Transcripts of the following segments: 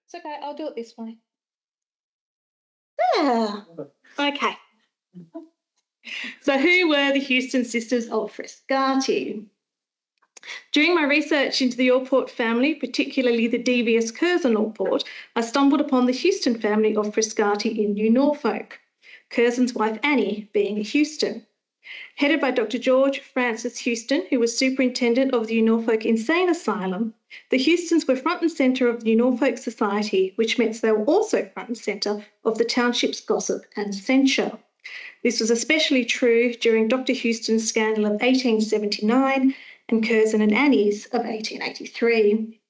It's okay, I'll do it this way. Yeah. Okay. So who were the Huston sisters of Frescati? During my research into the Allport family, particularly the devious Curzon Allport, I stumbled upon the Huston family of Frescati in New Norfolk, Curzon's wife Annie being a Huston. Headed by Dr. George Francis Huston, who was superintendent of the New Norfolk Insane Asylum, the Hustons were front and centre of the New Norfolk Society, which meant they were also front and centre of the township's gossip and censure. This was especially true during Dr. Huston's scandal of 1879 and Curzon and Annie's of 1883.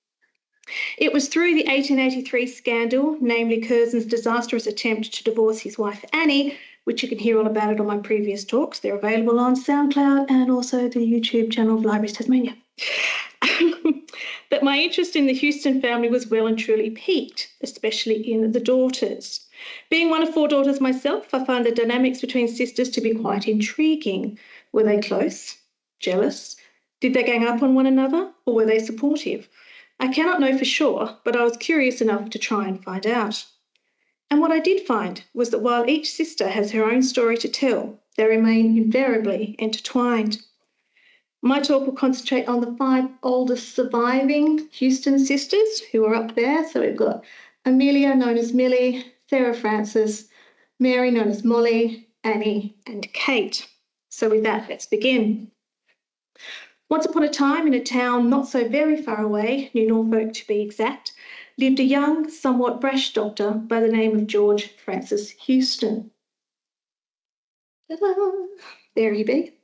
It was through the 1883 scandal, namely Curzon's disastrous attempt to divorce his wife Annie, which you can hear all about it on my previous talks. They're available on SoundCloud and also the YouTube channel of Libraries Tasmania. That my interest in the Huston family was well and truly piqued, especially in the daughters. Being one of 4 daughters myself, I find the dynamics between sisters to be quite intriguing. Were they close? Jealous? Did they gang up on one another, or were they supportive? I cannot know for sure, but I was curious enough to try and find out. And what I did find was that while each sister has her own story to tell, they remain invariably intertwined. My talk will concentrate on the 5 oldest surviving Huston sisters who are up there. So we've got Amelia, known as Millie, Sarah Frances, Mary, known as Molly, Annie, and Kate. So with that, let's begin. Once upon a time, in a town not so very far away, New Norfolk to be exact, lived a young, somewhat brash doctor by the name of George Francis Huston. Ta-da! There he be.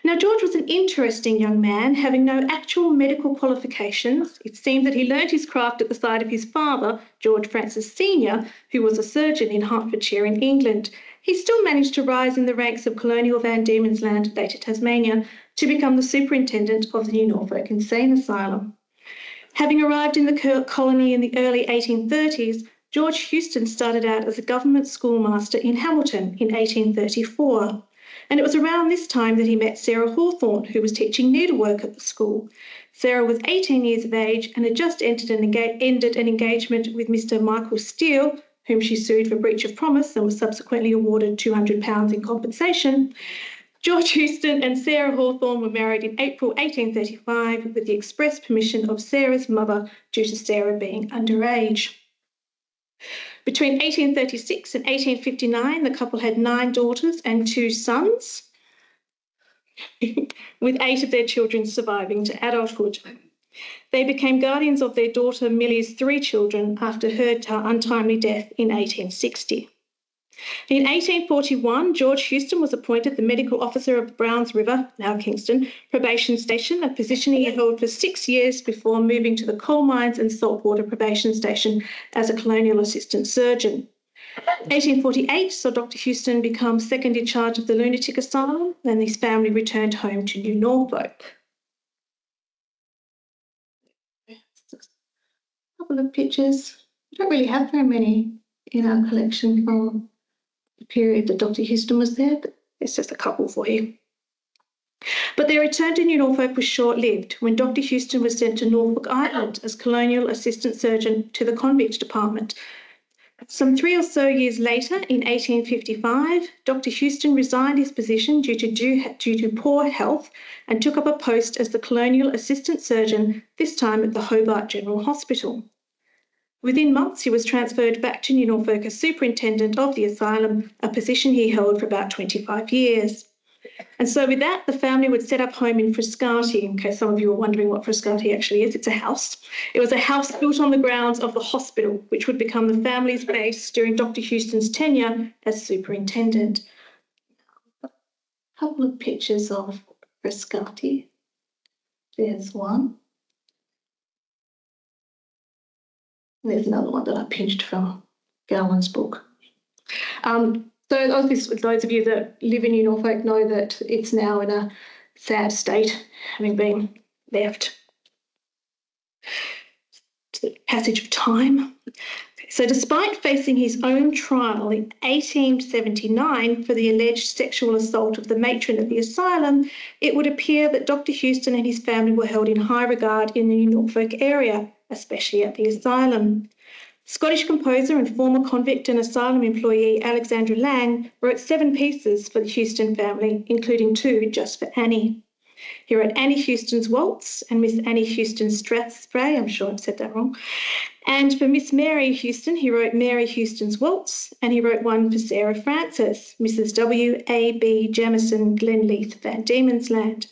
Now, George was an interesting young man, having no actual medical qualifications. It seemed that he learnt his craft at the side of his father, George Francis Sr., who was a surgeon in Hertfordshire in England. He still managed to rise in the ranks of colonial Van Diemen's Land, later Tasmania, to become the superintendent of the New Norfolk Insane Asylum. Having arrived in the colony in the early 1830s, George Huston started out as a government schoolmaster in Hamilton in 1834. And it was around this time that he met Sarah Hawthorne, who was teaching needlework at the school. Sarah was 18 years of age and had just ended an engagement with Mr. Michael Steele, whom she sued for breach of promise and was subsequently awarded £200 in compensation. George Huston and Sarah Hawthorne were married in April 1835 with the express permission of Sarah's mother due to Sarah being underage. Between 1836 and 1859, the couple had 9 daughters and 2 sons, with 8 of their children surviving to adulthood. They became guardians of their daughter Millie's 3 children after her untimely death in 1860. In 1841, George Huston was appointed the medical officer of Browns River, now Kingston, probation station, a position he held for 6 years before moving to the coal mines and saltwater probation station as a colonial assistant surgeon. 1848 saw Dr. Huston become second in charge of the lunatic asylum, and his family returned home to New Norfolk. A couple of pictures. We don't really have very many in our collection from the period that Dr. Huston was there, but it's just a couple for you. But their return to New Norfolk was short-lived when Dr. Huston was sent to Norfolk Island as colonial assistant surgeon to the convict department. Some 3 or so years later, in 1855, Dr. Huston resigned his position due to poor health and took up a post as the colonial assistant surgeon, this time at the Hobart General Hospital. Within months, he was transferred back to New Norfolk as superintendent of the asylum, a position he held for about 25 years. And so with that, the family would set up home in Frescati, in case some of you are wondering what Frescati actually is. It's a house. It was a house built on the grounds of the hospital, which would become the family's base during Dr. Huston's tenure as superintendent. A couple of pictures of Frescati. There's one. There's another one that I pinched from Gowan's book. So obviously, those of you that live in New Norfolk know that it's now in a sad state, having been left to the passage of time. So despite facing his own trial in 1879 for the alleged sexual assault of the matron of the asylum, it would appear that Dr. Huston and his family were held in high regard in the New Norfolk area, especially at the asylum. Scottish composer and former convict and asylum employee Alexandra Lang wrote 7 pieces for the Huston family, including 2 just for Annie. He wrote Annie Huston's Waltz and Miss Annie Huston's Strathspey, I'm sure I've said that wrong. And for Miss Mary Huston, he wrote Mary Huston's Waltz, and he wrote one for Sarah Francis, Mrs. W. A. B. Jamison Glenleith Van Diemen's Land.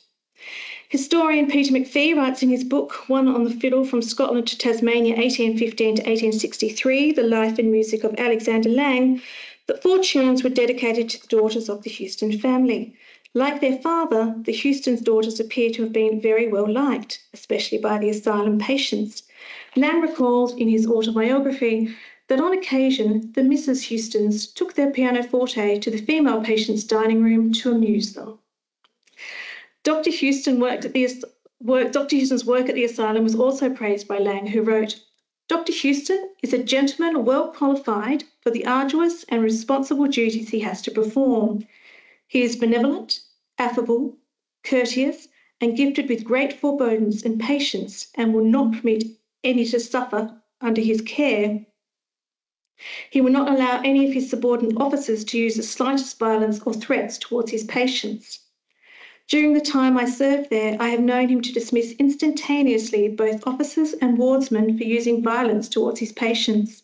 Historian Peter McPhee writes in his book, One on the Fiddle from Scotland to Tasmania, 1815 to 1863, The Life and Music of Alexander Lang, that 4 tunes were dedicated to the daughters of the Huston family. Like their father, the Huston's daughters appear to have been very well liked, especially by the asylum patients. Lang recalled in his autobiography that on occasion the Mrs. Hustons took their pianoforte to the female patients' dining room to amuse them. Dr. Huston's work at the asylum was also praised by Lang, who wrote, Dr. Huston is a gentleman well qualified for the arduous and responsible duties he has to perform. He is benevolent, affable, courteous, and gifted with great forebodings and patience, and will not permit any to suffer under his care. He will not allow any of his subordinate officers to use the slightest violence or threats towards his patients. During the time I served there, I have known him to dismiss instantaneously both officers and wardsmen for using violence towards his patients.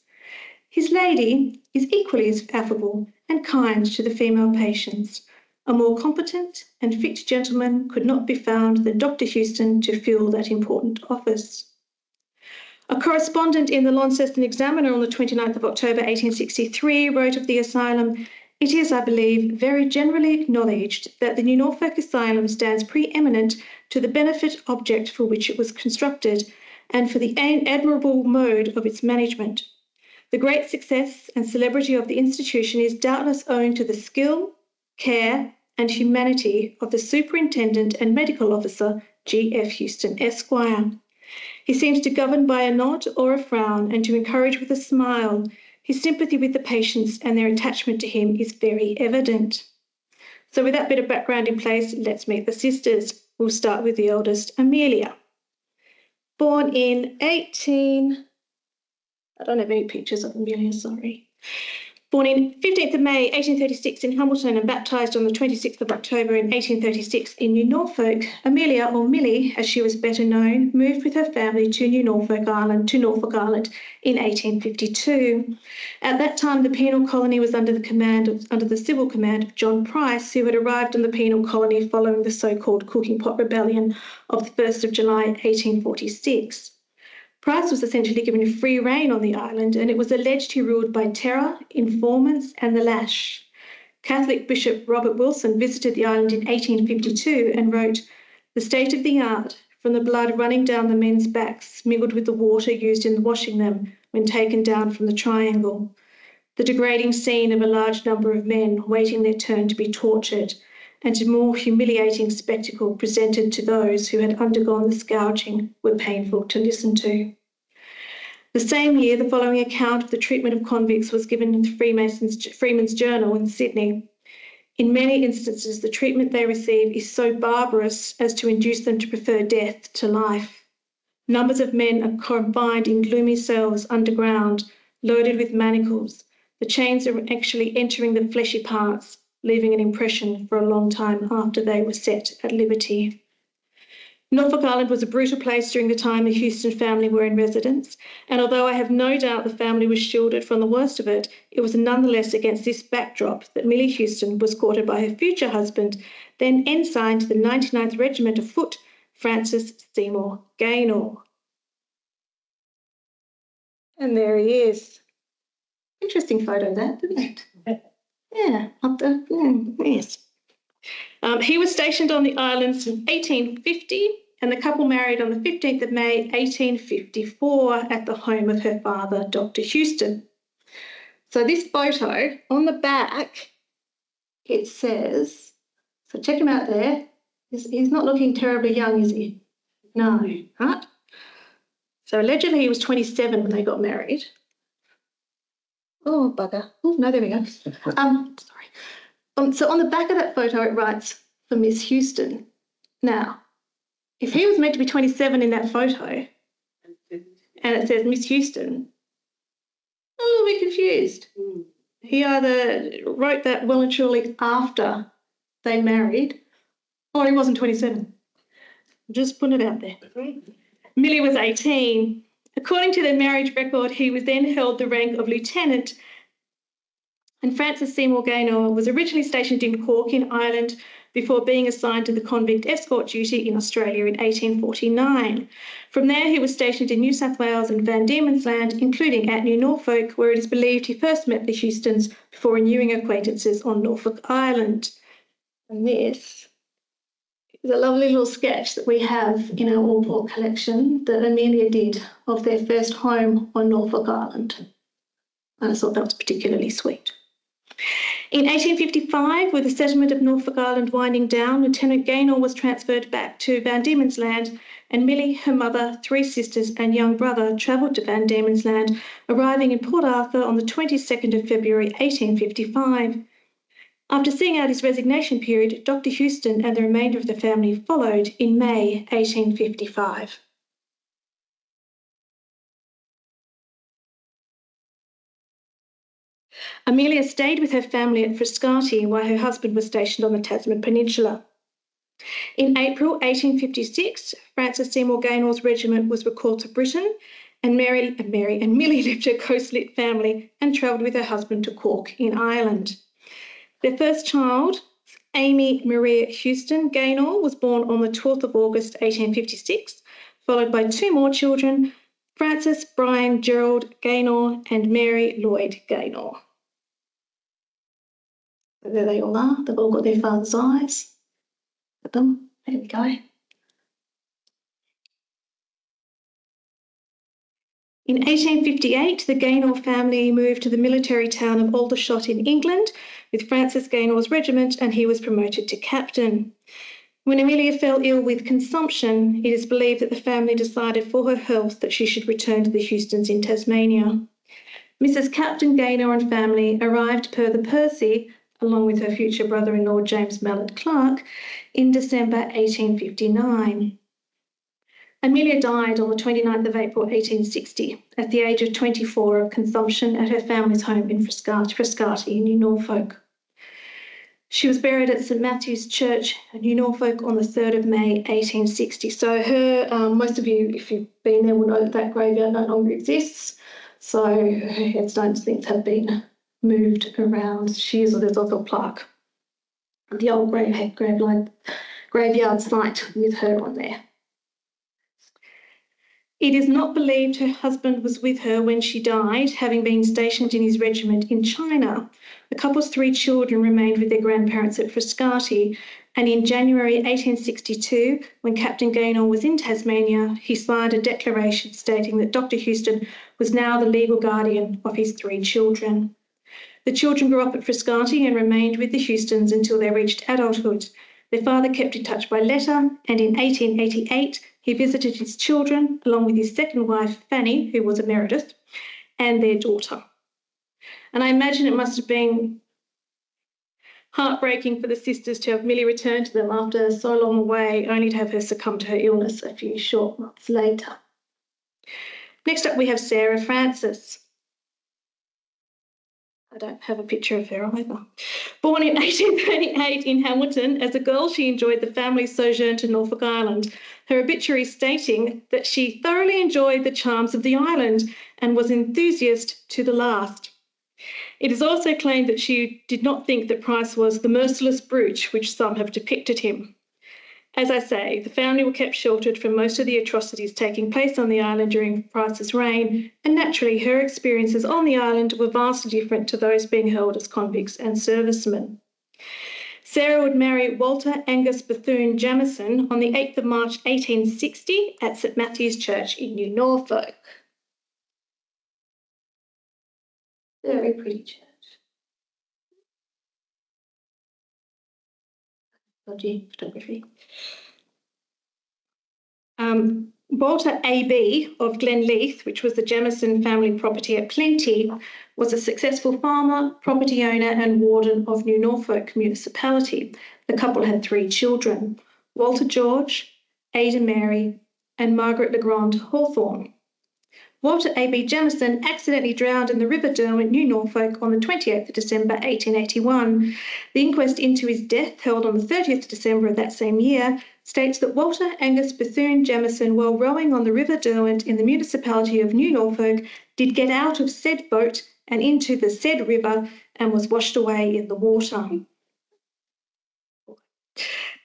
His lady is equally as affable and kind to the female patients. A more competent and fit gentleman could not be found than Dr. Huston to fill that important office. A correspondent in the Launceston Examiner on the 29th of October 1863 wrote of the asylum, It is, I believe, very generally acknowledged that the New Norfolk Asylum stands preeminent to the benefit object for which it was constructed and for the admirable mode of its management. The great success and celebrity of the institution is doubtless owing to the skill, care, and humanity of the Superintendent and Medical Officer, G.F. Huston, Esquire. He seems to govern by a nod or a frown and to encourage with a smile. His sympathy with the patients and their attachment to him is very evident. So with that bit of background in place, let's meet the sisters. We'll start with the eldest, Amelia. Born in I don't have any pictures of Amelia, sorry. Born in 15th of May 1836 in Hamilton and baptised on the 26th of October in 1836 in New Norfolk, Amelia, or Millie as she was better known, moved with her family to Norfolk Island in 1852. At that time, the penal colony was under the civil command of John Price, who had arrived on the penal colony following the so-called Cooking Pot Rebellion of the 1st of July 1846. Price was essentially given free rein on the island, and it was alleged he ruled by terror, informants, and the lash. Catholic Bishop Robert Wilson visited the island in 1852 and wrote, The state of the art, from the blood running down the men's backs, mingled with the water used in washing them when taken down from the triangle. The degrading scene of a large number of men waiting their turn to be tortured, and a more humiliating spectacle presented to those who had undergone the scourging were painful to listen to. The same year, the following account of the treatment of convicts was given in the Freeman's Journal in Sydney. In many instances, the treatment they receive is so barbarous as to induce them to prefer death to life. Numbers of men are confined in gloomy cells underground, loaded with manacles. The chains are actually entering the fleshy parts, leaving an impression for a long time after they were set at liberty. Norfolk Island was a brutal place during the time the Huston family were in residence, and although I have no doubt the family was shielded from the worst of it, it was nonetheless against this backdrop that Millie Huston was courted by her future husband, then ensign to the 99th Regiment of Foot, Francis Seymour Gaynor. And there he is. Interesting photo that, isn't it? Yeah, yes. He was stationed on the islands in 1850, and the couple married on the 15th of May 1854 at the home of her father, Dr. Huston. So this photo, on the back, it says, so check him out there. He's not looking terribly young, is he? No, right? So allegedly he was 27 when they got married. Oh, bugger. Oh, no, there we go. Sorry. So on the back of that photo, it writes, for Miss Huston. Now, if he was meant to be 27 in that photo, and it says Miss Huston, a little bit confused. He either wrote that well and truly after they married, or he wasn't 27. Just putting it out there. Millie was 18. According to their marriage record, he was then held the rank of lieutenant, and Francis Seymour Gaynor was originally stationed in Cork in Ireland before being assigned to the convict escort duty in Australia in 1849. From there, he was stationed in New South Wales and Van Diemen's Land, including at New Norfolk, where it is believed he first met the Hustons before renewing acquaintances on Norfolk Island. And this is a lovely little sketch that we have in our All collection that Amelia did of their first home on Norfolk Island. And I thought that was particularly sweet. In 1855, with the settlement of Norfolk Island winding down, Lieutenant Gaynor was transferred back to Van Diemen's Land, and Millie, her mother, 3 sisters and young brother travelled to Van Diemen's Land, arriving in Port Arthur on the 22nd of February 1855. After seeing out his resignation period, Dr. Huston and the remainder of the family followed in May 1855. Amelia stayed with her family at Frascati while her husband was stationed on the Tasman Peninsula. In April 1856, Francis Seymour Gaynor's regiment was recalled to Britain, and Millie left her coast-lit family and travelled with her husband to Cork in Ireland. Their first child, Amy Maria Huston Gaynor, was born on the 12th of August 1856, followed by 2 more children, Francis Brian Gerald Gaynor and Mary Lloyd Gaynor. So there they all are. They've all got their father's eyes. Look at them. There we go. In 1858, the Gaynor family moved to the military town of Aldershot in England with Francis Gaynor's regiment, and he was promoted to captain. When Amelia fell ill with consumption, it is believed that the family decided for her health that she should return to the Hustons in Tasmania. Mrs. Captain Gaynor and family arrived per the Percy, along with her future brother-in-law James Mallard Clark, in December 1859. Amelia died on the 29th of April 1860 at the age of 24 of consumption at her family's home in Frascati in New Norfolk. She was buried at St Matthew's Church in New Norfolk on the 3rd of May 1860. So most of you, if you've been there, will know that that graveyard no longer exists. So her headstones, things have been moved around. There's also a plaque, the old graveyard site with her on there. It is not believed her husband was with her when she died, having been stationed in his regiment in China. The couple's 3 children remained with their grandparents at Frascati, and in January 1862, when Captain Gaynor was in Tasmania, he signed a declaration stating that Dr. Huston was now the legal guardian of his 3 children. The children grew up at Frascati and remained with the Hustons until they reached adulthood. Their father kept in touch by letter, and in 1888 he visited his children along with his second wife, Fanny, who was emeritus, and their daughter. And I imagine it must have been heartbreaking for the sisters to have Millie return to them after so long away, only to have her succumb to her illness a few short months later. Next up, we have Sarah Francis. I don't have a picture of her either. Born in 1838 in Hamilton, as a girl she enjoyed the family's sojourn to Norfolk Island, her obituary stating that she thoroughly enjoyed the charms of the island and was an enthusiast to the last. It is also claimed that she did not think that Price was the merciless brute which some have depicted him. As I say, the family were kept sheltered from most of the atrocities taking place on the island during Price's reign, and naturally her experiences on the island were vastly different to those being held as convicts and servicemen. Sarah would marry Walter Angus Bethune Jamieson on the 8th of March 1860 at St Matthew's Church in New Norfolk. Very pretty church. Dodgy photography. Walter A.B. of Glenleith, which was the Jamieson family property at Plenty, was a successful farmer, property owner and warden of New Norfolk municipality. The couple had 3 children, Walter George, Ada Mary and Margaret Legrand Hawthorne. Walter A.B. Jamieson accidentally drowned in the River Derwent, New Norfolk, on the 28th of December 1881. The inquest into his death, held on the 30th of December of that same year, states that Walter Angus Bethune Jamieson, while rowing on the River Derwent in the municipality of New Norfolk, did get out of said boat and into the said river and was washed away in the water.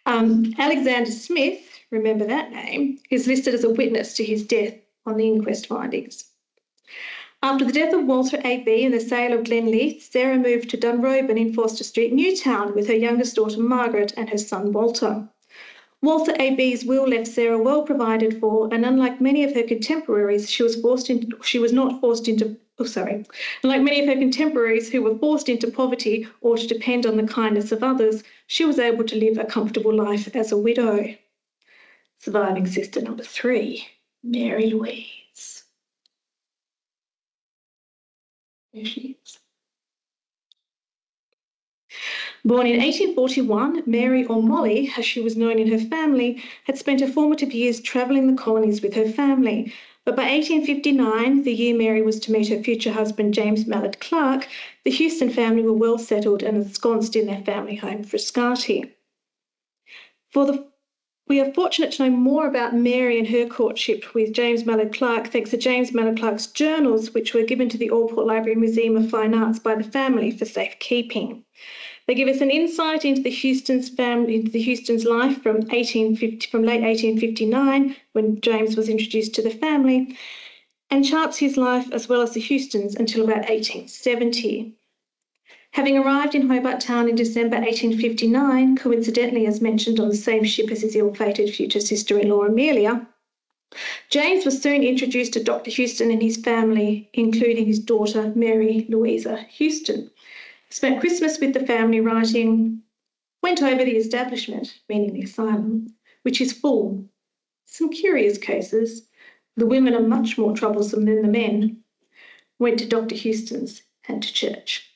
Alexander Smith, remember that name, is listed as a witness to his death on the inquest findings. After the death of Walter A.B. and the sale of Glenleith, Sarah moved to Dunroban in Forster Street, Newtown, with her youngest daughter Margaret and her son Walter. Walter A.B.'s will left Sarah well provided for, and unlike many of her contemporaries, Unlike many of her contemporaries who were forced into poverty or to depend on the kindness of others, she was able to live a comfortable life as a widow. Surviving sister number 3, Mary Louise. There she is. Born in 1841, Mary, or Molly, as she was known in her family, had spent her formative years travelling the colonies with her family. But by 1859, the year Mary was to meet her future husband, James Mallard Clark, the Huston family were well settled and ensconced in their family home, Frascati. We are fortunate to know more about Mary and her courtship with James Mallard Clark thanks to James Mallard Clark's journals, which were given to the Allport Library and Museum of Fine Arts by the family for safekeeping. They give us an insight into the Huston's life from late 1859, when James was introduced to the family, and charts his life as well as the Hustons until about 1870. Having arrived in Hobart Town in December 1859, coincidentally as mentioned on the same ship as his ill-fated future sister-in-law Amelia, James was soon introduced to Dr. Huston and his family, including his daughter Mary Louisa Huston. Spent Christmas with the family writing, went over the establishment, meaning the asylum, which is full. Some curious cases. The women are much more troublesome than the men. Went to Dr. Huston's and to church.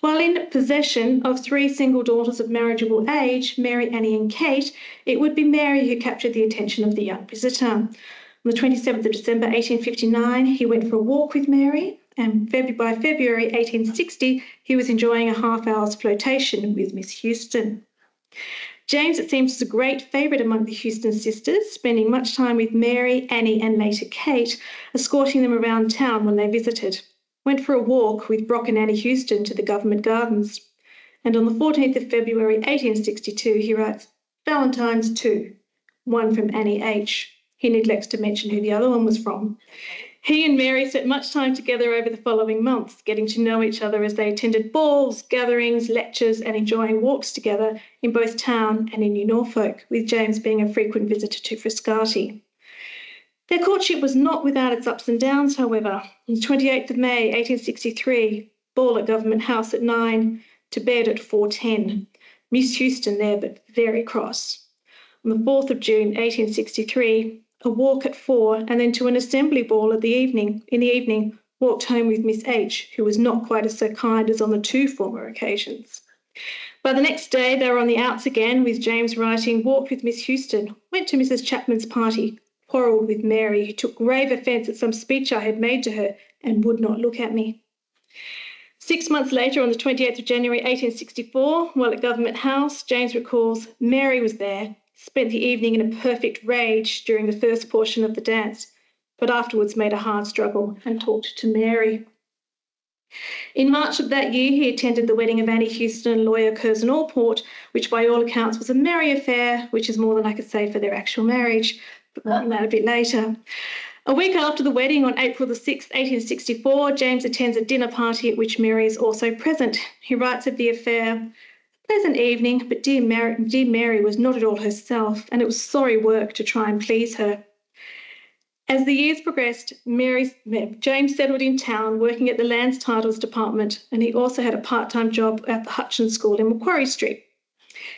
While in possession of 3 single daughters of marriageable age, Mary, Annie and Kate, it would be Mary who captured the attention of the young visitor. On the 27th of December 1859, he went for a walk with Mary, and by February 1860, he was enjoying a half-hour's flirtation with Miss Huston. James, it seems, was a great favourite among the Huston sisters, spending much time with Mary, Annie and later Kate, escorting them around town when they visited. Went for a walk with Brock and Annie Huston to the Government Gardens. And on the 14th of February 1862, he writes, Valentine's 2, one from Annie H. He neglects to mention who the other one was from. He and Mary spent much time together over the following months, getting to know each other as they attended balls, gatherings, lectures, and enjoying walks together in both town and in New Norfolk, with James being a frequent visitor to Frascati. Their courtship was not without its ups and downs, however. On the 28th of May, 1863, ball at Government House at 9, to bed at 4:10. Miss Huston there, but very cross. On the 4th of June, 1863, a walk at 4, and then to an assembly ball in the evening, walked home with Miss H, who was not quite as so kind as on the 2 former occasions. By the next day, they were on the outs again, with James writing, walked with Miss Huston, went to Mrs. Chapman's party, quarrelled with Mary, who took grave offence at some speech I had made to her and would not look at me. 6 months later, on the 28th of January 1864, while at Government House, James recalls Mary was there, spent the evening in a perfect rage during the first portion of the dance, but afterwards made a hard struggle and talked to Mary. In March of that year, he attended the wedding of Annie Huston and lawyer Curzon Allport, which by all accounts was a merry affair, which is more than I could say for their actual marriage, but more on that a bit later. A week after the wedding, on April the 6th, 1864, James attends a dinner party at which Mary is also present. He writes of the affair, pleasant evening, but dear Mary was not at all herself, and it was sorry work to try and please her. As the years progressed, James settled in town, working at the Lands Titles Department, and he also had a part-time job at the Hutton School in Macquarie Street.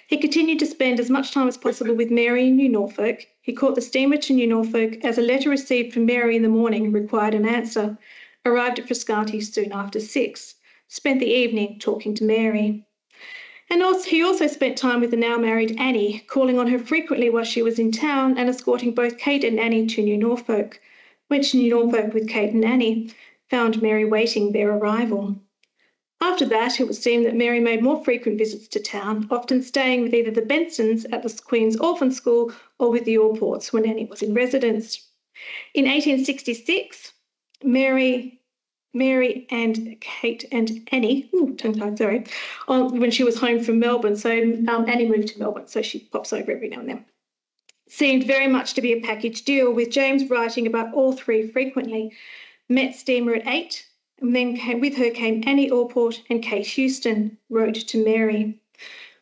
He continued to spend as much time as possible with Mary in New Norfolk. He caught the steamer to New Norfolk as a letter received from Mary in the morning required an answer. Arrived at Frascati soon after 6. Spent the evening talking to Mary. And he also spent time with the now married Annie, calling on her frequently while she was in town and escorting both Kate and Annie to New Norfolk. went to Norfolk with Kate and Annie, found Mary waiting their arrival. After that, it would seem that Mary made more frequent visits to town, often staying with either the Bensons at the Queen's Orphan School or with the Allports when Annie was in residence. In 1866, Mary and Kate and Annie, tongue-tied, sorry, when she was home from Melbourne. So Annie moved to Melbourne, so she pops over every now and then. Seemed very much to be a package deal, with James writing about all three frequently. Met steamer at 8, and then with her came Annie Allport and Kate Huston, wrote to Mary.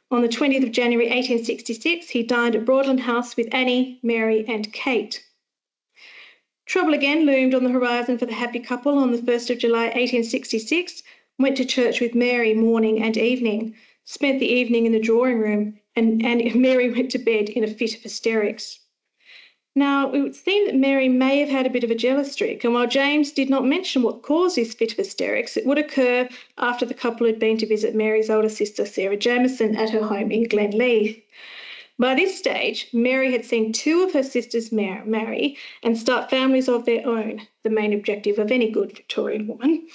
On the 20th of January 1866, he dined at Broadland House with Annie, Mary and Kate. Trouble again loomed on the horizon for the happy couple on the 1st of July 1866, went to church with Mary morning and evening, spent the evening in the drawing room, and Mary went to bed in a fit of hysterics. Now, it would seem that Mary may have had a bit of a jealous streak, and while James did not mention what caused this fit of hysterics, it would occur after the couple had been to visit Mary's older sister, Sarah Jameson, at her home in Glenleith. By this stage, Mary had seen two of her sisters marry and start families of their own, the main objective of any good Victorian woman,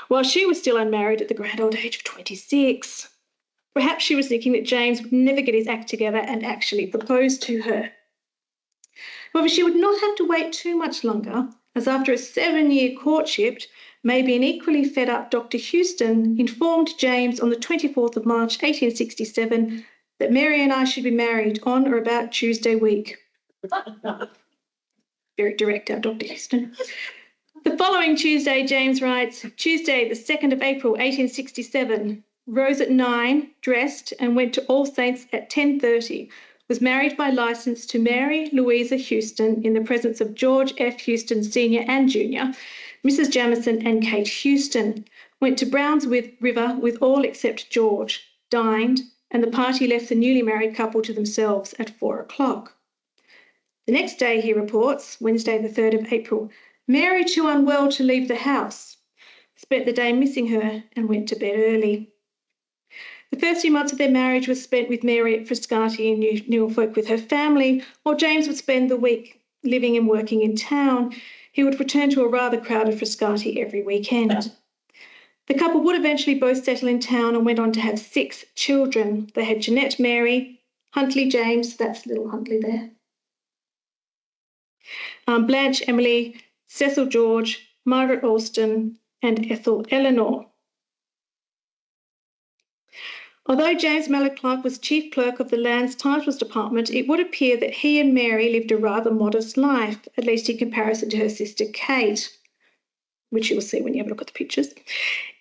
while she was still unmarried at the grand old age of 26. Perhaps she was thinking that James would never get his act together and actually propose to her. However, she would not have to wait too much longer, as after a 7-year courtship, maybe an equally fed-up Dr. Huston informed James on the 24th of March 1867 that Mary and I should be married on or about Tuesday week. Very direct, our Dr. Huston. The following Tuesday, James writes, Tuesday, the 2nd of April, 1867, rose at 9, dressed, and went to All Saints at 10:30. Was married by licence to Mary Louisa Huston in the presence of George F. Huston Sr. and Jr., Mrs. Jamison and Kate Huston. Went to Browns River with all except George, dined, and the party left the newly married couple to themselves at 4 o'clock. The next day, he reports, Wednesday the 3rd of April, Mary too unwell to leave the house. Spent the day missing her and went to bed early. The first few months of their marriage was spent with Mary at Frascati in Norfolk with her family, while James would spend the week living and working in town. He would return to a rather crowded Frascati every weekend. The couple would eventually both settle in town and went on to have 6 children. They had Jeanette Mary, Huntley James, that's little Huntley there, Blanche Emily, Cecil George, Margaret Alston, and Ethel Eleanor. Although James Malloch Clark was chief clerk of the Lands Titles Department, it would appear that he and Mary lived a rather modest life, at least in comparison to her sister Kate, which you'll see when you have a look at the pictures.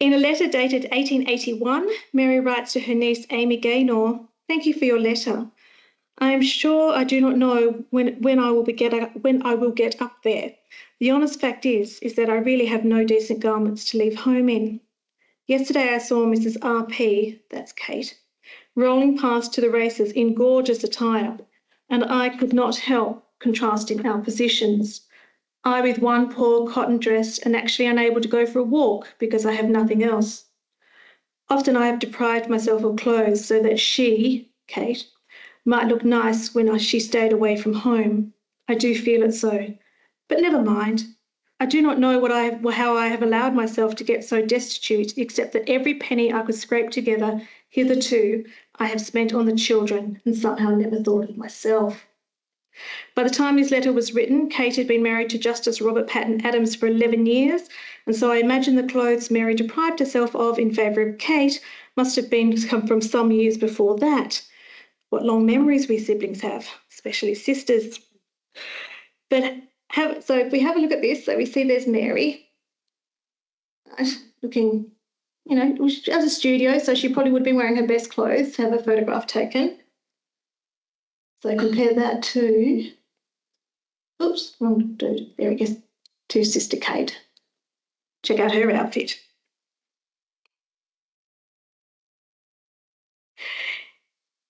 In a letter dated 1881, Mary writes to her niece Amy Gaynor, "Thank you for your letter. I am sure I do not know when I will get up there. The honest fact is that I really have no decent garments to leave home in. Yesterday I saw Mrs. R.P., that's Kate, rolling past to the races in gorgeous attire, and I could not help contrasting our positions. I with one poor cotton dress and actually unable to go for a walk because I have nothing else. Often I have deprived myself of clothes so that she, Kate, might look nice when she stayed away from home. I do feel it so. But never mind. I do not know how I have allowed myself to get so destitute, except that every penny I could scrape together hitherto I have spent on the children and somehow never thought of myself." By the time this letter was written, Kate had been married to Justice Robert Patton Adams for 11 years, and so I imagine the clothes Mary deprived herself of in favour of Kate must have come from some years before that. What long memories we siblings have, especially sisters. So if we have a look at this, so we see there's Mary, looking, as a studio, so she probably would have been wearing her best clothes to have a photograph taken. So compare that to, wrong dude, there we go, to Sister Kate. Check out her outfit.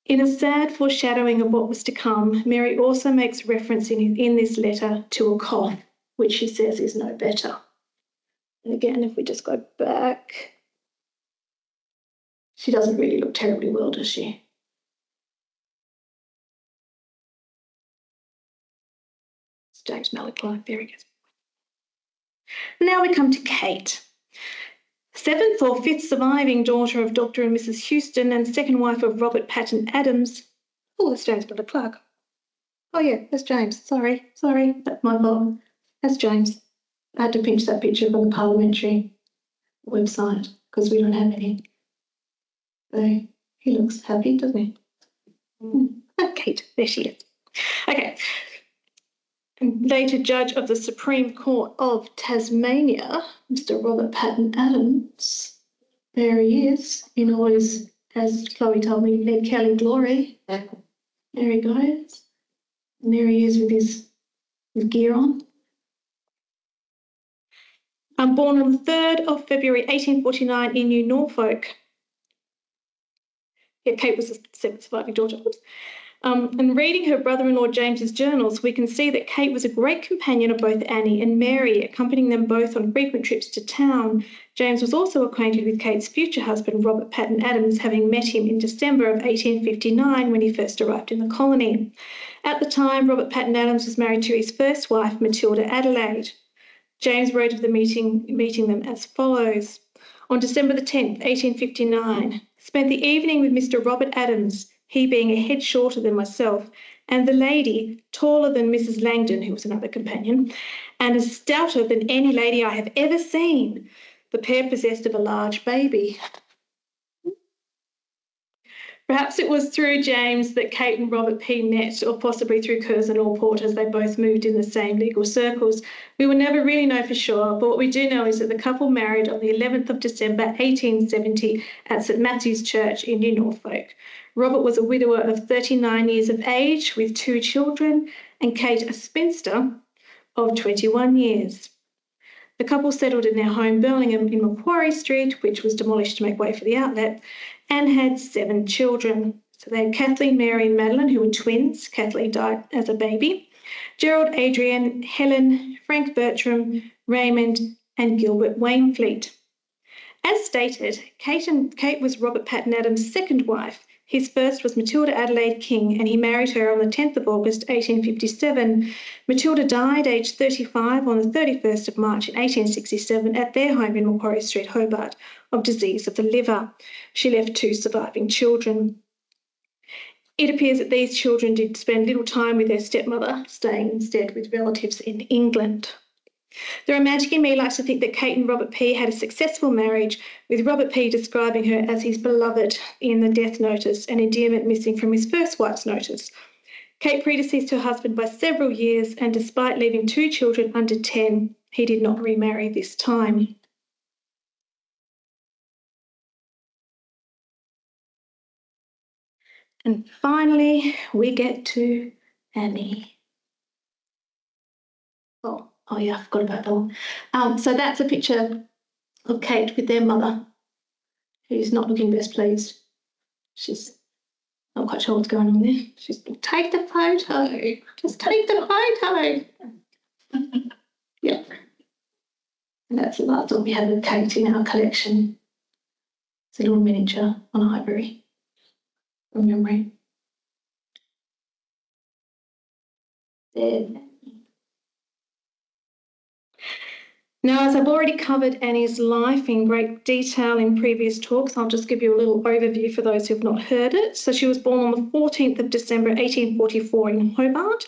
In a sad foreshadowing of what was to come, Mary also makes reference in this letter to a cough, which she says is no better. And again, if we just go back, she doesn't really look terribly well, does she? It's James Malloch Clark, there he goes. Now we come to Kate, seventh or fifth surviving daughter of Dr. and Mrs. Huston and second wife of Robert Patton Adams. Oh, that's James Miller Clark. Oh, yeah, that's James. Sorry, that's my fault. That's James. I had to pinch that picture from the parliamentary website because we don't have any. So he looks happy, doesn't he? Oh, Kate, there she is. Okay. And later Judge of the Supreme Court of Tasmania, Mr. Robert Patton Adams. There he is, in all his, as Chloe told me, Ned Kelly glory. There he goes. And there he is with his gear on. I'm born on the 3rd of February 1849 in New Norfolk. Yeah, Kate was the seventh surviving daughter. And reading her brother-in-law James's journals, we can see that Kate was a great companion of both Annie and Mary, accompanying them both on frequent trips to town. James was also acquainted with Kate's future husband, Robert Patton Adams, having met him in December of 1859 when he first arrived in the colony. At the time, Robert Patton Adams was married to his first wife, Matilda Adelaide. James wrote of the meeting them as follows. On December the 10th, 1859, spent the evening with Mr. Robert Adams, he being a head shorter than myself, and the lady taller than Mrs. Langdon, who was another companion, and as stouter than any lady I have ever seen. The pair possessed of a large baby. Perhaps it was through James that Kate and Robert P. met, or possibly through Curzon Allport, as they both moved in the same legal circles. We will never really know for sure, but what we do know is that the couple married on the 11th of December 1870 at St. Matthew's Church in New Norfolk. Robert was a widower of 39 years of age with 2 children, and Kate a spinster of 21 years. The couple settled in their home Birmingham in Macquarie Street, which was demolished to make way for the outlet, and had 7 children. So they had Kathleen, Mary and Madeline, who were twins. Kathleen died as a baby. Gerald, Adrian, Helen, Frank Bertram, Raymond and Gilbert Wainfleet. As stated, Kate was Robert Patton Adams' second wife. His first was Matilda Adelaide King, and he married her on the 10th of August 1857. Matilda died aged 35 on the 31st of March 1867 at their home in Macquarie Street, Hobart, of disease of the liver. She left 2 surviving children. It appears that these children did spend little time with their stepmother, staying instead with relatives in England. The romantic in me likes to think that Kate and Robert P. had a successful marriage, with Robert P. describing her as his beloved in the death notice, an endearment missing from his first wife's notice. Kate predeceased her husband by several years, and despite leaving 2 children under 10, he did not remarry this time. And finally, we get to Annie. Oh yeah, I forgot about that one. So that's a picture of Kate with their mother, who's not looking best pleased. She's not quite sure what's going on there. She's, take the photo. Just take the photo. Yep. And that's what we have with Kate in our collection. It's a little miniature on ivory from memory. There. Now, as I've already covered Annie's life in great detail in previous talks, I'll just give you a little overview for those who have not heard it. So she was born on the 14th of December 1844 in Hobart,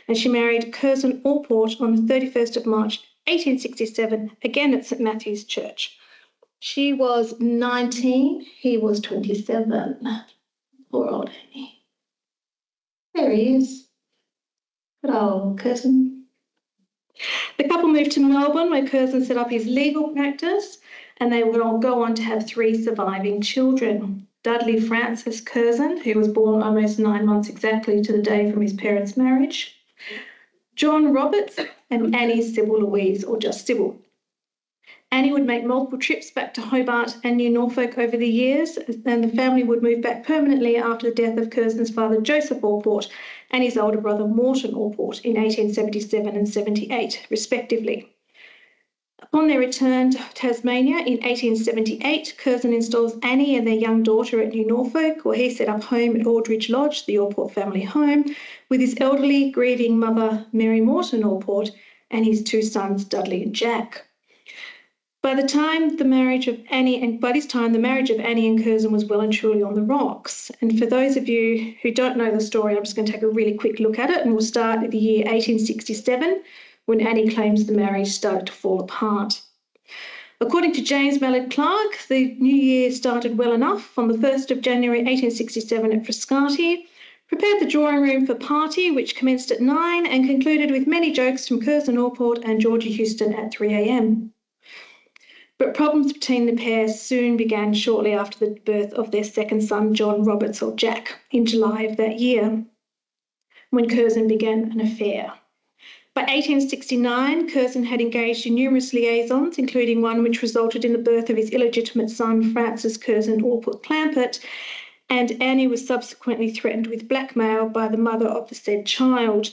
and she married Curzon Allport on the 31st of March 1867, again at St. Matthew's Church. She was 19, he was 27. Poor old Annie. There he is. Good old Curzon. The couple moved to Melbourne, where Curzon set up his legal practice, and they would all go on to have 3 surviving children. Dudley Francis Curzon, who was born almost 9 months exactly to the day from his parents' marriage. John Roberts and Annie Sybil Louise, or just Sybil. Annie would make multiple trips back to Hobart and New Norfolk over the years, and the family would move back permanently after the death of Curzon's father, Joseph Allport, and his older brother, Morton Allport, in 1877 and 78, respectively. Upon their return to Tasmania in 1878, Curzon installs Annie and their young daughter at New Norfolk, where he set up home at Aldridge Lodge, the Allport family home, with his elderly, grieving mother, Mary Morton Allport, and his 2 sons, Dudley and Jack. By this time, the marriage of Annie and Curzon was well and truly on the rocks. And for those of you who don't know the story, I'm just going to take a really quick look at it, and we'll start at the year 1867, when Annie claims the marriage started to fall apart. According to James Mallard Clark, the new year started well enough. On the 1st of January 1867 at Frascati, prepared the drawing room for party, which commenced at 9 and concluded with many jokes from Curzon Allport and Georgie Huston at 3 a.m. But problems between the pair soon began shortly after the birth of their second son, John Roberts, or Jack, in July of that year, when Curzon began an affair. By 1869, Curzon had engaged in numerous liaisons, including one which resulted in the birth of his illegitimate son, Francis Curzon Allport Clampett, and Annie was subsequently threatened with blackmail by the mother of the said child.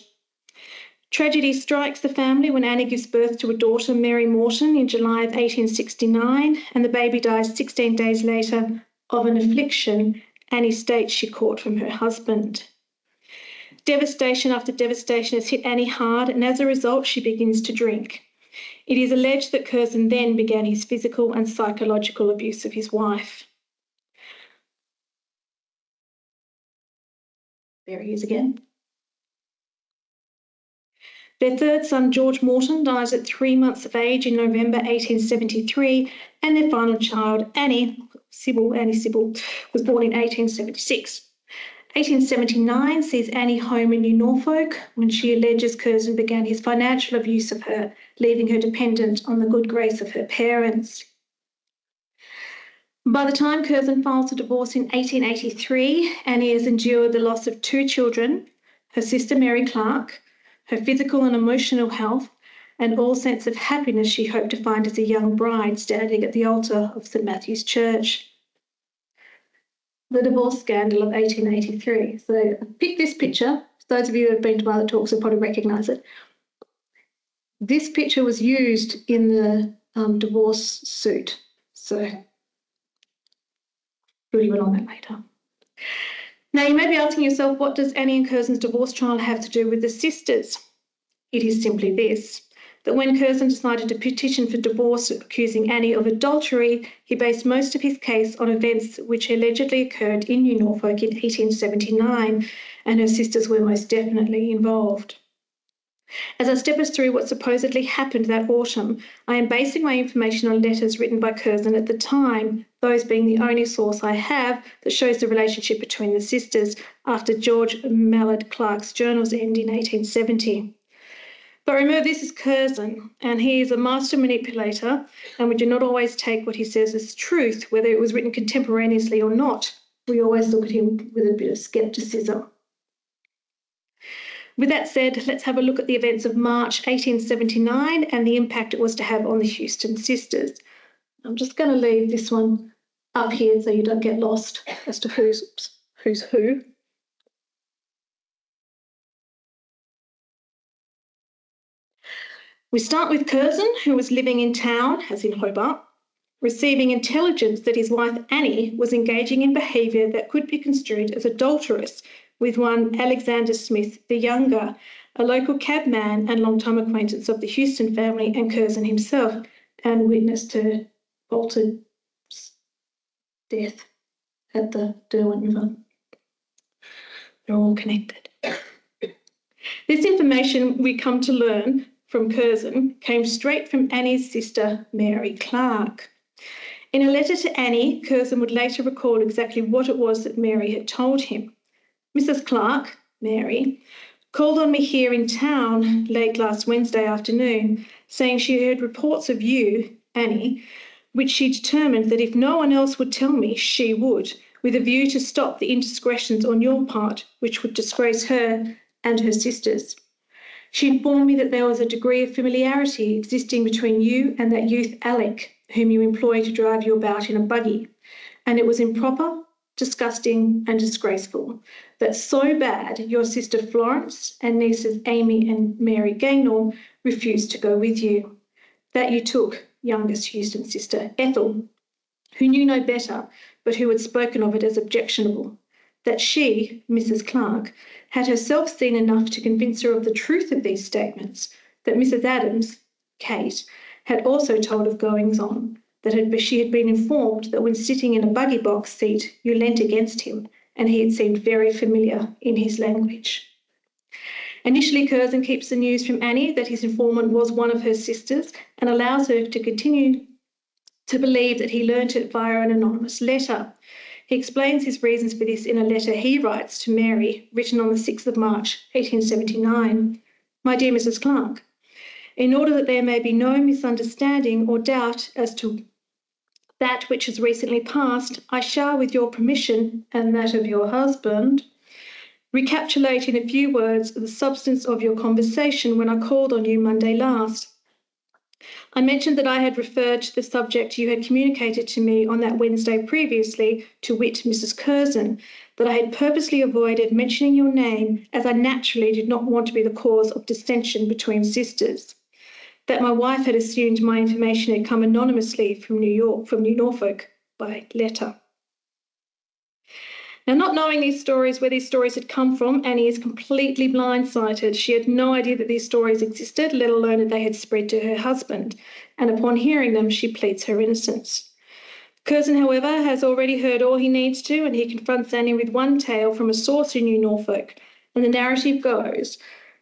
Tragedy strikes the family when Annie gives birth to a daughter, Mary Morton, in July of 1869, and the baby dies 16 days later of an affliction Annie states she caught from her husband. Devastation after devastation has hit Annie hard, and as a result, she begins to drink. It is alleged that Curzon then began his physical and psychological abuse of his wife. There he is again. Their third son, George Morton, dies at 3 months of age in November 1873, and their final child, Annie Sybil, was born in 1876. 1879 sees Annie home in New Norfolk when she alleges Curzon began his financial abuse of her, leaving her dependent on the good grace of her parents. By the time Curzon files a divorce in 1883, Annie has endured the loss of 2 children, her sister Mary Clark, her physical and emotional health, and all sense of happiness she hoped to find as a young bride standing at the altar of St Matthew's Church. The divorce scandal of 1883. So I picked this picture. Those of you who have been to my other talks will probably recognise it. This picture was used in the divorce suit. So we'll leave it on that later. Now, you may be asking yourself, what does Annie and Curzon's divorce trial have to do with the sisters? It is simply this, that when Curzon decided to petition for divorce accusing Annie of adultery, he based most of his case on events which allegedly occurred in New Norfolk in 1879, and her sisters were most definitely involved. As I step us through what supposedly happened that autumn, I am basing my information on letters written by Curzon at the time, those being the only source I have that shows the relationship between the sisters after George Mallard Clark's journals end in 1870. But remember, this is Curzon, and he is a master manipulator, and we do not always take what he says as truth, whether it was written contemporaneously or not. We always look at him with a bit of scepticism. With that said, let's have a look at the events of March 1879 and the impact it was to have on the Huston sisters. I'm just going to leave this one up here so you don't get lost as to who's who. We start with Curzon, who was living in town, as in Hobart, receiving intelligence that his wife Annie was engaging in behaviour that could be construed as adulterous with one Alexander Smith the Younger, a local cabman and long-time acquaintance of the Huston family and Curzon himself, and witness to Bolton's death at the Derwent River. They're all connected. This information we come to learn from Curzon came straight from Annie's sister, Mary Clark. In a letter to Annie, Curzon would later recall exactly what it was that Mary had told him. Mrs. Clark, Mary, called on me here in town late last Wednesday afternoon, saying she heard reports of you, Annie, which she determined that if no one else would tell me, she would, with a view to stop the indiscretions on your part, which would disgrace her and her sisters. She informed me that there was a degree of familiarity existing between you and that youth Alec, whom you employ to drive you about in a buggy, and it was improper, disgusting and disgraceful, that so bad your sister Florence and nieces Amy and Mary Gaynor refused to go with you, that you took youngest Huston sister Ethel, who knew no better but who had spoken of it as objectionable, that she, Mrs. Clark, had herself seen enough to convince her of the truth of these statements, that Mrs. Adams, Kate, had also told of goings-on, she had been informed that when sitting in a buggy box seat, you leant against him, and he had seemed very familiar in his language. Initially, Curzon keeps the news from Annie that his informant was one of her sisters and allows her to continue to believe that he learnt it via an anonymous letter. He explains his reasons for this in a letter he writes to Mary, written on the 6th of March, 1879. My dear Mrs. Clark, in order that there may be no misunderstanding or doubt as to that which has recently passed, I shall, with your permission and that of your husband, recapitulate in a few words the substance of your conversation when I called on you Monday last. I mentioned that I had referred to the subject you had communicated to me on that Wednesday previously, to wit, Mrs. Curzon, that I had purposely avoided mentioning your name as I naturally did not want to be the cause of dissension between sisters, that my wife had assumed my information had come anonymously from New Norfolk by letter. Now, not knowing where these stories had come from, Annie is completely blindsided. She had no idea that these stories existed, let alone that they had spread to her husband, and upon hearing them, she pleads her innocence. Curzon, however, has already heard all he needs to, and he confronts Annie with one tale from a source in New Norfolk, and the narrative goes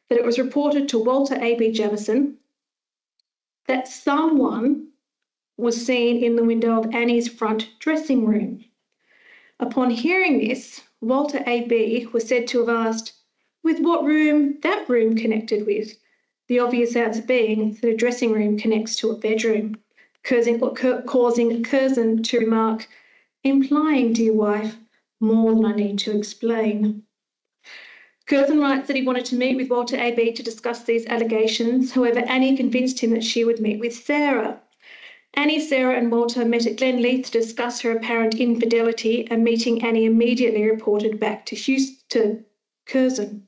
that it was reported to Walter A.B. Jamieson that someone was seen in the window of Annie's front dressing room. Upon hearing this, Walter A.B. was said to have asked, with what room that room connected with, the obvious answer being that a dressing room connects to a bedroom, causing Curzon to remark, implying, dear wife, more than I need to explain. Curzon writes that he wanted to meet with Walter A.B. to discuss these allegations. However, Annie convinced him that she would meet with Sarah. Annie, Sarah and Walter met at Glenleith to discuss her apparent infidelity, and meeting Annie immediately reported back to Curzon.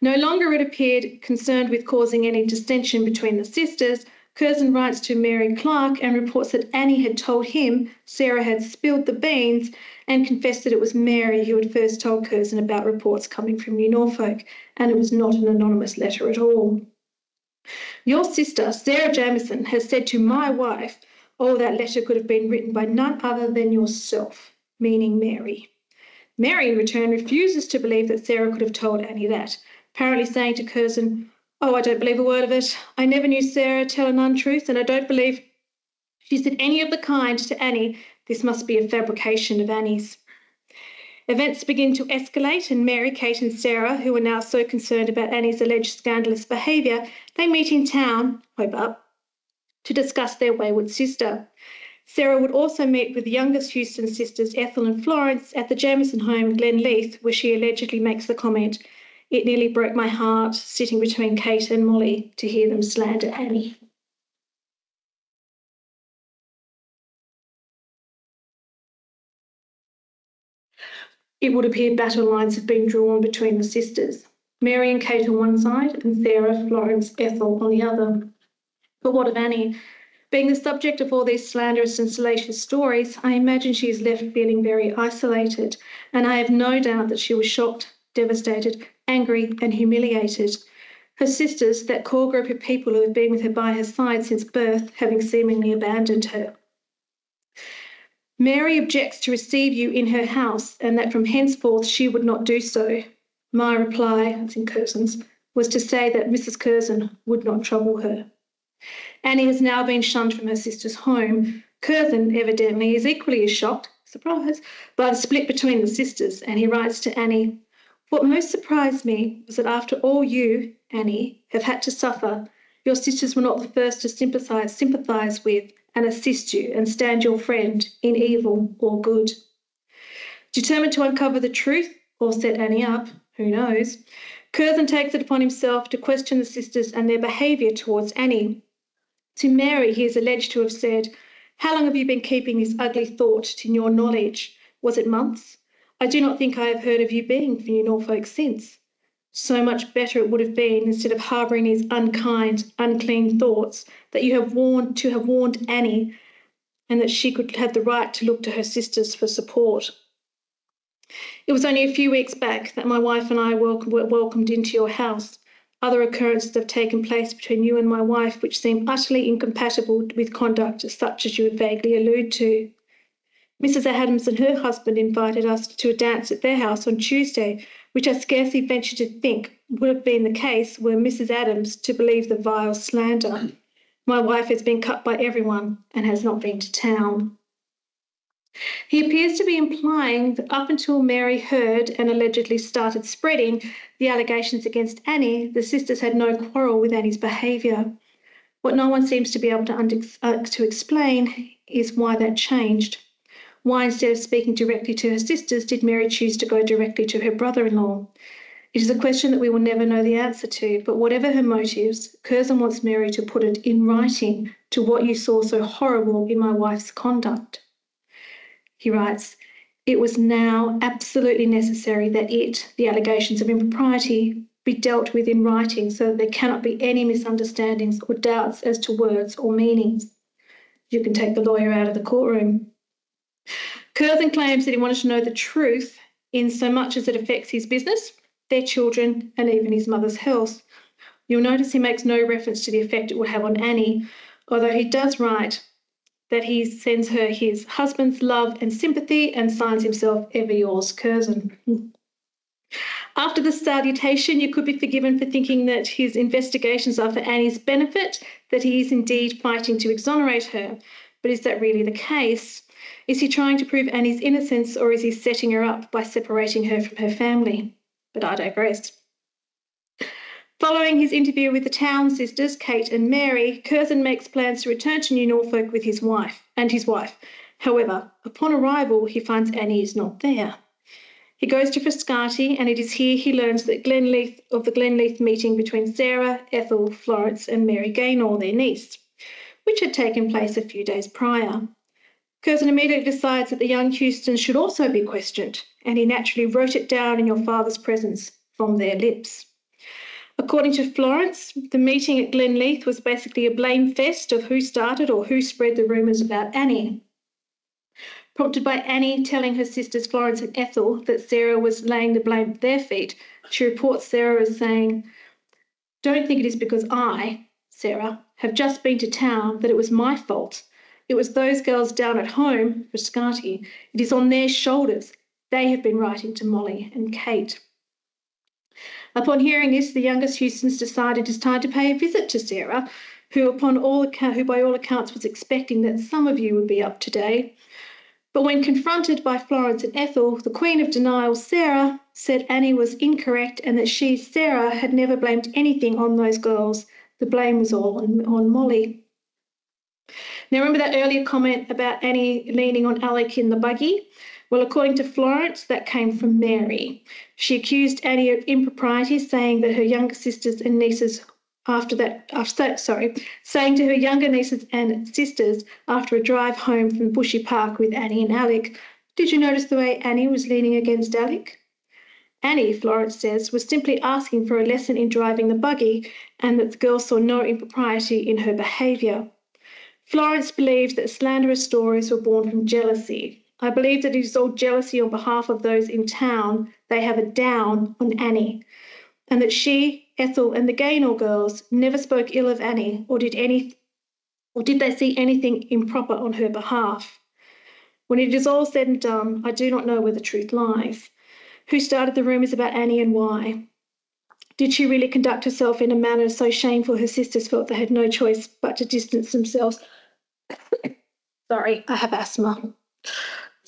No longer, it appeared, concerned with causing any dissension between the sisters, Curzon writes to Mary Clark and reports that Annie had told him Sarah had spilled the beans, and confessed that it was Mary who had first told Curzon about reports coming from New Norfolk, and it was not an anonymous letter at all. Your sister, Sarah Jamieson, has said to my wife, oh, that letter could have been written by none other than yourself, meaning Mary. Mary, in return, refuses to believe that Sarah could have told Annie that, apparently saying to Curzon, oh, I don't believe a word of it. I never knew Sarah tell an untruth, and I don't believe she said any of the kind to Annie. This must be a fabrication of Annie's. Events begin to escalate, and Mary, Kate and Sarah, who are now so concerned about Annie's alleged scandalous behaviour, they meet in town, Hobart, to discuss their wayward sister. Sarah would also meet with the youngest Huston sisters, Ethel and Florence, at the Jamieson home, Glenleith, where she allegedly makes the comment, it nearly broke my heart, sitting between Kate and Molly, to hear them slander Annie. It would appear battle lines have been drawn between the sisters, Mary and Kate on one side and Sarah, Florence, Ethel on the other. But what of Annie? Being the subject of all these slanderous and salacious stories, I imagine she is left feeling very isolated, and I have no doubt that she was shocked, devastated, angry and humiliated. Her sisters, that core group of people who have been with her by her side since birth, having seemingly abandoned her. Mary objects to receive you in her house, and that from henceforth she would not do so. My reply, as in Curzon's, was to say that Mrs. Curzon would not trouble her. Annie has now been shunned from her sister's home. Curzon, evidently, is equally as shocked, surprise, by the split between the sisters, and he writes to Annie, what most surprised me was that after all you, Annie, have had to suffer, your sisters were not the first to sympathise with and assist you and stand your friend in evil or good. Determined to uncover the truth or set Annie up, who knows, Curzon takes it upon himself to question the sisters and their behaviour towards Annie. To Mary he is alleged to have said, how long have you been keeping this ugly thought in your knowledge? Was it months? I do not think I have heard of you being from New Norfolk since. So much better it would have been, instead of harbouring these unkind, unclean thoughts, that you have warned Annie, and that she could have the right to look to her sisters for support. It was only a few weeks back that my wife and I were welcomed into your house. Other occurrences have taken place between you and my wife which seem utterly incompatible with conduct such as you would vaguely allude to. Mrs. Adams and her husband invited us to a dance at their house on Tuesday, which I scarcely venture to think would have been the case were Mrs. Adams to believe the vile slander. My wife has been cut by everyone and has not been to town. He appears to be implying that up until Mary heard and allegedly started spreading the allegations against Annie, the sisters had no quarrel with Annie's behaviour. What no one seems to be able to explain is why that changed. Why, instead of speaking directly to her sisters, did Mary choose to go directly to her brother-in-law? It is a question that we will never know the answer to, but whatever her motives, Curzon wants Mary to put it in writing to what you saw so horrible in my wife's conduct. He writes, "It was now absolutely necessary that the allegations of impropriety, be dealt with in writing so that there cannot be any misunderstandings or doubts as to words or meanings." You can take the lawyer out of the courtroom. Curzon claims that he wanted to know the truth in so much as it affects his business, their children, and even his mother's health. You'll notice he makes no reference to the effect it would have on Annie, although he does write that he sends her his husband's love and sympathy and signs himself ever yours, Curzon. After the salutation, you could be forgiven for thinking that his investigations are for Annie's benefit, that he is indeed fighting to exonerate her. But is that really the case? Is he trying to prove Annie's innocence, or is he setting her up by separating her from her family? But I digress. Following his interview with the Town sisters, Kate and Mary, Curzon makes plans to return to New Norfolk with his wife. However, upon arrival, he finds Annie is not there. He goes to Frascati, and it is here he learns that the Glenleith meeting between Sarah, Ethel, Florence and Mary Gaynor, their niece, which had taken place a few days prior. Curzon immediately decides that the young Hustons should also be questioned, and he naturally wrote it down in your father's presence from their lips. According to Florence, the meeting at Glenleith was basically a blame fest of who started or who spread the rumours about Annie. Prompted by Annie telling her sisters Florence and Ethel that Sarah was laying the blame at their feet, she reports Sarah as saying, "Don't think it is because I, Sarah, have just been to town that it was my fault. It was those girls down at home, Frascati. It is on their shoulders. They have been writing to Molly and Kate." Upon hearing this, the youngest Hustons decided it is time to pay a visit to Sarah, who by all accounts was expecting that some of you would be up today. But when confronted by Florence and Ethel, the Queen of Denial, Sarah, said Annie was incorrect and that she, Sarah, had never blamed anything on those girls. The blame was all on Molly. Now, remember that earlier comment about Annie leaning on Alec in the buggy? Well, according to Florence, that came from Mary. She accused Annie of impropriety, saying to her younger sisters and nieces after a drive home from Bushy Park with Annie and Alec, "Did you notice the way Annie was leaning against Alec?" Annie, Florence says, was simply asking for a lesson in driving the buggy, and that the girl saw no impropriety in her behaviour. Florence believes that slanderous stories were born from jealousy. I believe that it is all jealousy on behalf of those in town. They have a down on Annie, and that she, Ethel and the Gaynor girls never spoke ill of Annie or did they see anything improper on her behalf. When it is all said and done, I do not know where the truth lies. Who started the rumours about Annie and why? Did she really conduct herself in a manner so shameful her sisters felt they had no choice but to distance themselves? Sorry, I have asthma.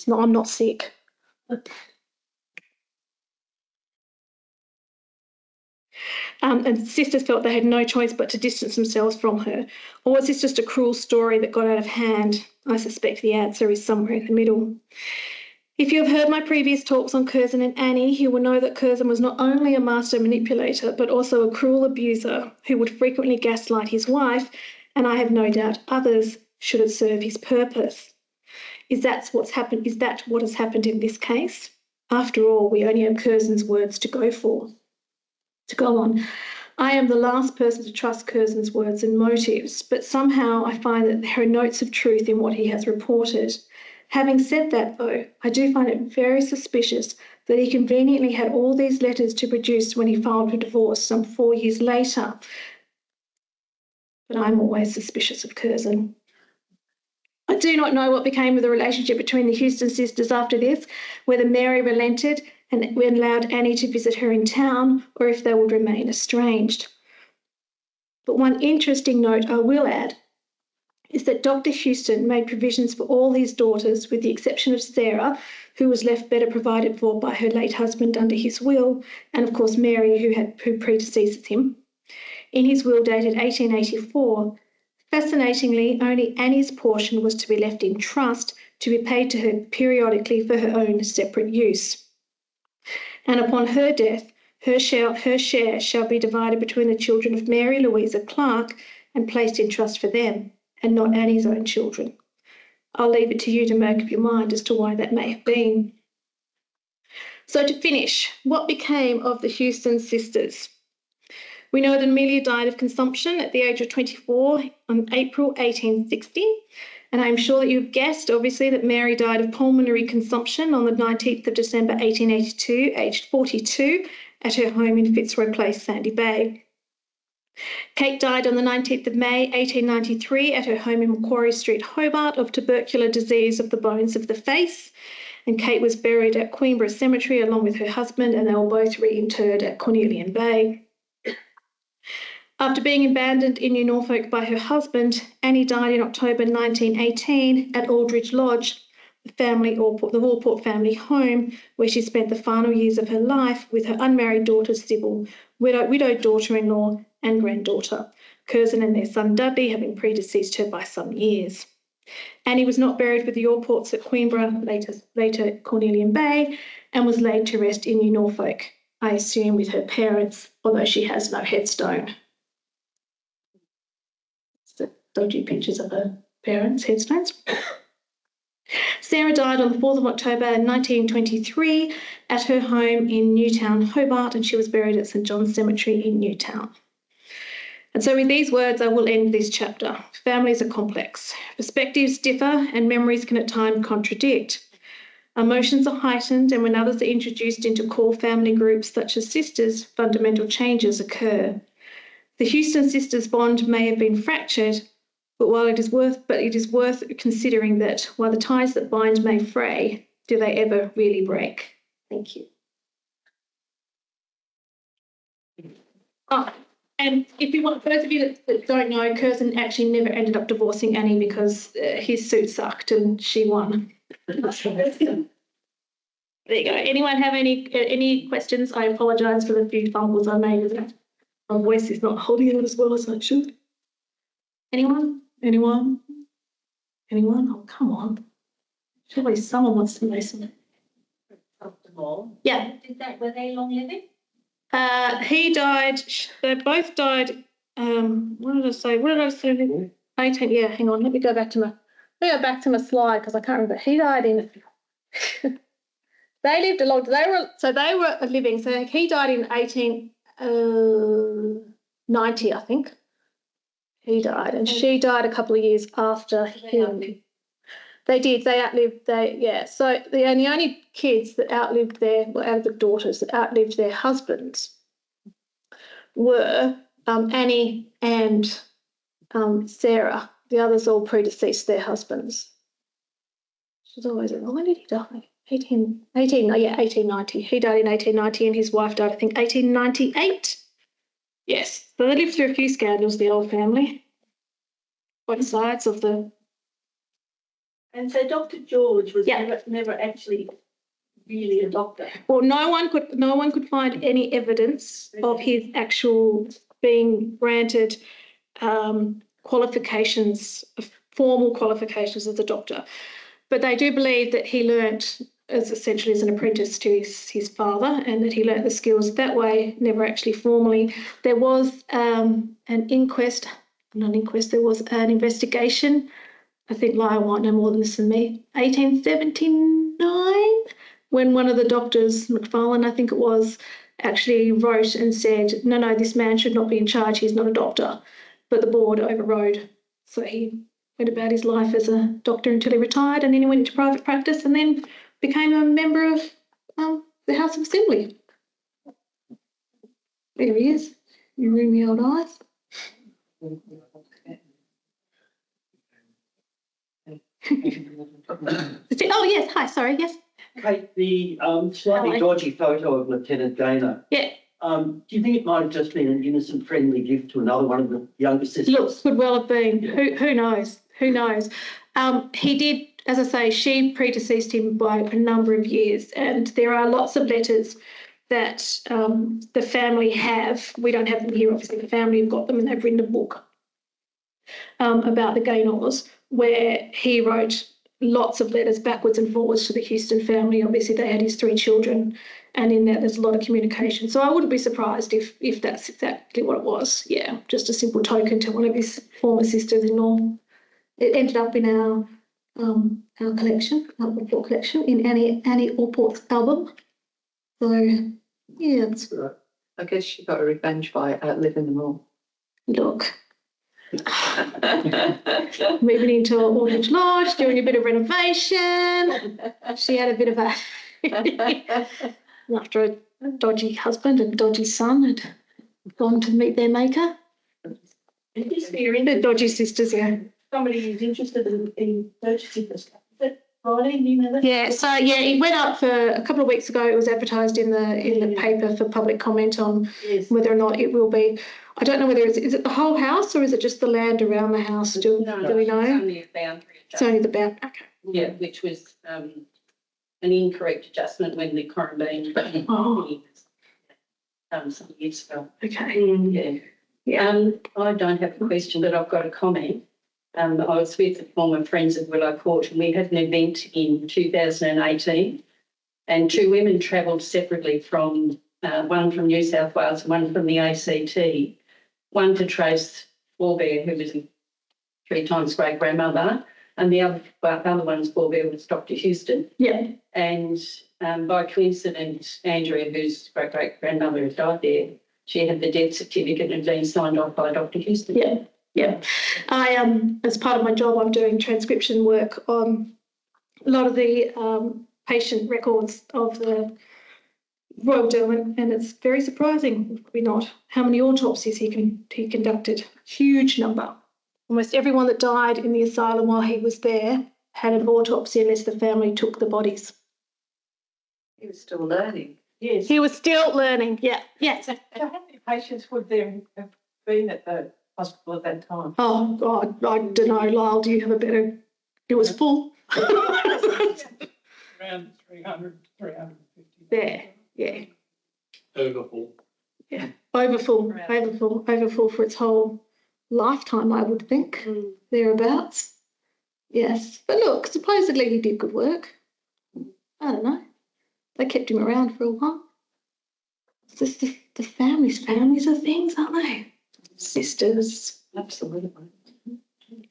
I'm not sick. And sisters felt they had no choice but to distance themselves from her. Or was this just a cruel story that got out of hand? I suspect the answer is somewhere in the middle. If you have heard my previous talks on Curzon and Annie, you will know that Curzon was not only a master manipulator, but also a cruel abuser who would frequently gaslight his wife, and I have no doubt others, should it serve his purpose. Is that what has happened in this case? After all, we only have Curzon's words to go on. I am the last person to trust Curzon's words and motives, but somehow I find that there are notes of truth in what he has reported. Having said that, though, I do find it very suspicious that he conveniently had all these letters to produce when he filed for divorce some 4 years later. But I'm always suspicious of Curzon. I do not know what became of the relationship between the Huston sisters after this, whether Mary relented and allowed Annie to visit her in town, or if they would remain estranged. But one interesting note I will add is that Dr. Huston made provisions for all his daughters, with the exception of Sarah, who was left better provided for by her late husband under his will, and of course Mary, who predeceased him. In his will dated 1884, fascinatingly, only Annie's portion was to be left in trust to be paid to her periodically for her own separate use. And upon her death, her share shall be divided between the children of Mary Louisa Clark and placed in trust for them, and not Annie's own children. I'll leave it to you to make up your mind as to why that may have been. So to finish, what became of the Huston sisters? We know that Amelia died of consumption at the age of 24 on April 1860, and I'm sure that you've guessed, obviously, that Mary died of pulmonary consumption on the 19th of December 1882, aged 42, at her home in Fitzroy Place, Sandy Bay. Kate died on the 19th of May 1893 at her home in Macquarie Street, Hobart, of tubercular disease of the bones of the face, and Kate was buried at Queenborough Cemetery along with her husband, and they were both reinterred at Cornelian Bay. After being abandoned in New Norfolk by her husband, Annie died in October 1918 at Aldridge Lodge, the Walport family home, where she spent the final years of her life with her unmarried daughter Sybil, widowed daughter-in-law and granddaughter, Curzon and their son Dudley having predeceased her by some years. Annie was not buried with the Allports at Queenborough, later Cornelian Bay, and was laid to rest in New Norfolk, I assume with her parents, although she has no headstone. Dodgy pictures of her parents' headstones. Sarah died on the 4th of October 1923 at her home in Newtown, Hobart, and she was buried at St John's Cemetery in Newtown. And so with these words, I will end this chapter. Families are complex. Perspectives differ and memories can at times contradict. Emotions are heightened, and when others are introduced into core family groups such as sisters, fundamental changes occur. The Huston sisters' bond may have been fractured, but it is worth considering that while the ties that bind may fray, do they ever really break? Thank you. Oh, and if you want, those of you that don't know, Curzon actually never ended up divorcing Annie because his suit sucked and she won. There you go. Anyone have any questions? I apologise for the few fumbles I made. My voice is not holding out as well as I should. Anyone? Anyone? Oh, come on. Surely someone wants to know something. Yeah. Were they long living? He died, they both died, what did I say? 18, yeah, hang on, let me go back to my slide because I can't remember. He died in, they lived a long, they were living, so he died in 1890, I think. He died, and she died a couple of years after him. They did. They outlived. So the only kids that out of the daughters that outlived their husbands were Annie and Sarah. The others all predeceased their husbands. She's always when did he die? 1890. He died in 1890, and his wife died, I think, 1898. Yes. So they lived through a few scandals, the old family. Both sides of the. And so Dr. George was never actually really a doctor. Well, no one could find any evidence of his actual being granted qualifications, formal qualifications as a doctor. But they do believe that he learnt essentially as an apprentice to his father, and that he learnt the skills that way, never actually formally. There was there was an investigation. I think Lyle might know more than this than me. 1879, when one of the doctors, McFarlane, I think it was, actually wrote and said, no, this man should not be in charge. He's not a doctor. But the board overrode. So he went about his life as a doctor until he retired, and then he went into private practice and then became a member of the House of Assembly. There he is, your roomy old eyes. Oh, yes, hi, sorry, yes. Kate, the slightly Hello. dodgy photo of Lieutenant Gaynor, Yeah, do you think it might have just been an innocent friendly gift to another one of the younger sisters? look, could well have been. Who knows? Who knows? He did, as I say, she predeceased him by a number of years, and there are lots of letters that the family have. We don't have them here, obviously. The family have got them, and they've written a book about the Gaynors, where he wrote lots of letters backwards and forwards to the Huston family. Obviously, they had his 3 children, and in that there's a lot of communication. So I wouldn't be surprised if that's exactly what it was. Yeah, just a simple token to one of his former sisters-in-law. It ended up in our collection, our report collection, in Annie Allport's album. So, yeah, it's, I guess she got revenge by outliving them all. look. Moving into Aldridge Lodge, doing a bit of renovation. She had a bit of a after a dodgy husband and dodgy son had gone to meet their maker. The dodgy sisters, yeah. Somebody who's interested in purchasing this stuff. Is that Friday? You know that? Yeah, so yeah, it went up for a couple of weeks ago. It was advertised in the paper for public comment on Yes. whether or not it will be. I don't know whether is it the whole house or is it just the land around the house? Do we It's know? only a boundary It's only the bound. Okay. yeah, which was an incorrect adjustment when the quarantine Oh. some years ago. Okay. Yeah. Yeah. I don't have a question, but I've got a comment. I was with the former Friends of Willow Court, and we had an event in 2018, and 2 women travelled separately from one from New South Wales and one from the ACT, one to trace Forebear, who was a 3 times great grandmother, and the other one's Forebear was Dr. Huston. Yeah. And by coincidence, Andrea, whose great great grandmother had died there, she had the death certificate and been signed off by Dr. Huston. Yeah. Yeah. I as part of my job, I'm doing transcription work on a lot of the patient records of the Royal Derwent, and it's very surprising, probably not, how many autopsies he conducted. Huge number. Almost everyone that died in the asylum while he was there had an autopsy unless the family took the bodies. He was still learning. Yes. He was still learning. Yeah. Yes. So how many patients would there have been at the hospital at that time? Oh God, I don't know, Lyle. Do you have a better? It was full. Around 300, 350. There. Yeah. Overfull. Yeah. Overfull for its whole lifetime, I would think, thereabouts. Yes. But look, supposedly he did good work. I don't know. They kept him around for a while. It's just the families of things, aren't they? Sisters. Absolutely.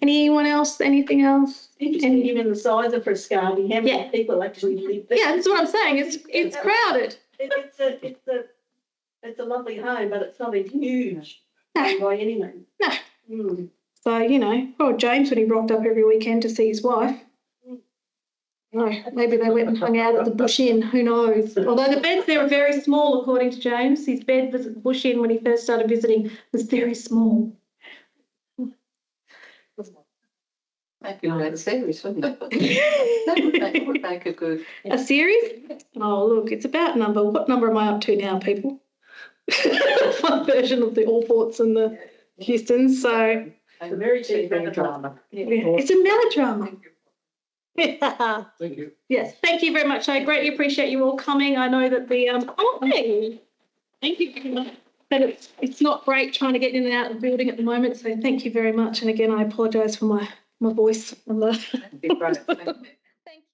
Anyone else? Anything else? Interesting, even the size of Frescati, how many Yeah. people actually live there. Yeah, that's what I'm saying. It's crowded. It's a lovely home, but it's not a huge No. home by any means. No. Mm. So, you know, poor James when he rocked up every weekend to see his wife. No, maybe they went and hung out at the Bush Inn, who knows? Although the beds there are very small, according to James. His bed was at the Bush Inn when he first started visiting, was very small. Maybe on that series, wouldn't it? That would make a good. A series? Oh, look, it's about number. What number am I up to now, people? One version of the Allports and the Houstons. So, It's a very cheap drama. yeah, it's a melodrama. Thank you. Yes, thank you very much. I greatly appreciate you all coming. I know that the thank you very much. But it's not great trying to get in and out of the building at the moment. So thank you very much. And again, I apologise for my voice. That'd be great. Thank you.